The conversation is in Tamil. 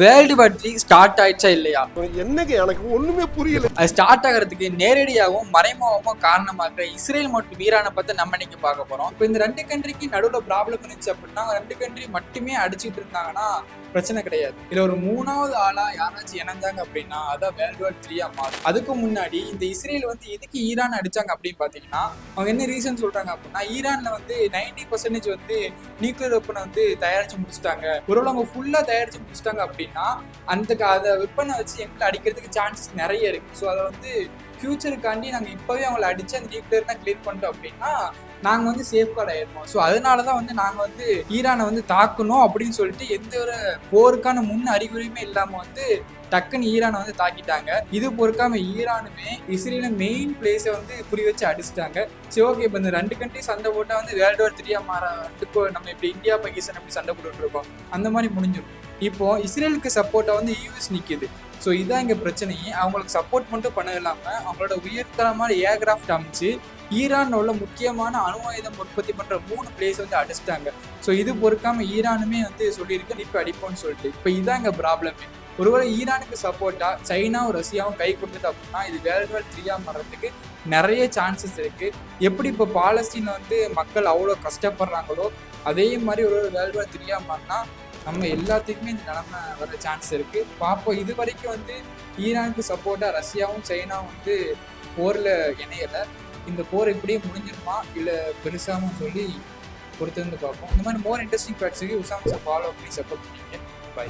வேர்ல்டு வார் 3 ஸ்டார்ட் ஆயிடுச்சா இல்லையா? என்னங்க எனக்கு ஒண்ணுமே புரியல. அது ஸ்டார்ட் ஆகிறதுக்கு நேரடியாகவும் மறைமுகமாகவும் காரணமா இருக்கிற இஸ்ரேல் மற்றும் ஈரானை பத்தி நம்ம இன்னைக்கு பார்க்க போறோம். இப்போ இந்த ரெண்டு கண்ட்ரிக்கு நடுவுல ப்ராப்ளம் இருந்துச்சு அப்படின்னா ரெண்டு கண்ட்ரி மட்டுமே அடிச்சுட்டு இருந்தாங்கன்னா பிரச்சனை கிடையாது. இதுல ஒரு மூணாவது ஆளா யாராச்சும் இணைஞ்சாங்க அப்படின்னா அதான் வேர்ல்டு வார் 3 மாறும். அதுக்கு முன்னாடி இந்த இஸ்ரேல் எதுக்கு ஈரான் அடிச்சாங்க அப்படின்னு பாத்தீங்கன்னா அவங்க என்ன ரீசன் சொல்றாங்க அப்படின்னா ஈரான்ல 90% நியூக்ளியர் வெப்பனை தயாரிச்சு முடிச்சுட்டாங்க. ஒருவேளை அவங்க ஃபுல்லா தயாரிச்சு முடிச்சுட்டாங்க அப்படின்னா அதை வெப்பனை வச்சு எங்களை அடிக்கிறதுக்கு சான்சஸ் நிறைய இருக்கு. ஸோ அதை ஃபியூச்சருக்காண்டி நாங்கள் இப்போவே அவங்களை அடிச்சு அந்த நியூக்ளியர்லாம் கிளியர் பண்ணிட்டோம் அப்படின்னா நாங்கள் சேஃப்கார்ட் ஆயிருப்போம். ஸோ அதனால தான் நாங்கள் ஈரானை தாக்கணும் அப்படின்னு சொல்லிட்டு எந்த ஒரு போருக்கான முன் அறிகுறியுமே இல்லாமல் டக்குன்னு ஈரானை தாக்கிட்டாங்க. இது பொறுக்காம ஈரானுமே இஸ்ரேல மெயின் பிளேஸை குறி வச்சு அடிச்சிட்டாங்க. சரி, ஓகே, இப்போ இந்த ரெண்டு கண்ட்ரி சண்டை போட்டால் வேர்ல்டு வார் 3 மாறதுக்கு நம்ம இப்படி இந்தியா பாகிஸ்தான் எப்படி சண்டை போட்டுட்டு இருக்கோம் அந்த மாதிரி முடிஞ்சிடும். இப்போ இஸ்ரேலுக்கு சப்போர்ட்டா யூஎஸ் நிக்குது. ஸோ இதான் இங்கே பிரச்சனையே. அவங்களுக்கு சப்போர்ட் மட்டும் பண்ண இல்லாமல் அவங்களோட உயர்தரமான ஏர்கிராஃப்ட் அமைச்சு ஈரான் உள்ள முக்கியமான அணு ஆயுதம் உற்பத்தி பண்ற 3 பிளேஸ் அடிச்சிட்டாங்க. ஸோ இது பொறுக்காம ஈரானுமே சொல்லியிருக்கு இப்போ அடிப்போம்னு சொல்லிட்டு. இப்போ இதான் இங்கே ப்ராப்ளமே. ஒருவேளை ஈரானுக்கு சப்போர்ட்டா சைனாவும் ரஷ்யாவும் கை கொடுத்துட்டு அப்படின்னா இது வேர்ல்டு வார் 3 மாறதுக்கு நிறைய சான்சஸ் இருக்கு. எப்படி இப்போ பாலஸ்தீன்ல மக்கள் அவ்வளோ கஷ்டப்படுறாங்களோ அதே மாதிரி ஒரு வேர்ல்டு வார் 3 மாறினா நம்ம எல்லாத்துக்குமே இந்த நிலைமை வர சான்ஸ் இருக்கு. பார்ப்போம். இது வரைக்கும் ஈரானுக்கு சப்போர்ட்டா ரஷ்யாவும் சைனாவும் போர்ல இணையலை. இந்த போர் இப்படியே முடிஞ்சிருமா இல்லை பெருசாகவும் சொல்லி பொறுத்து பார்ப்போம். இந்த மாதிரி மோர் இன்ட்ரெஸ்டிங் ஃபேக்ட்ஸுக்கு உசாம் சார் ஃபாலோ பண்ணி சப்போர்ட் பண்ணிங்க. பை.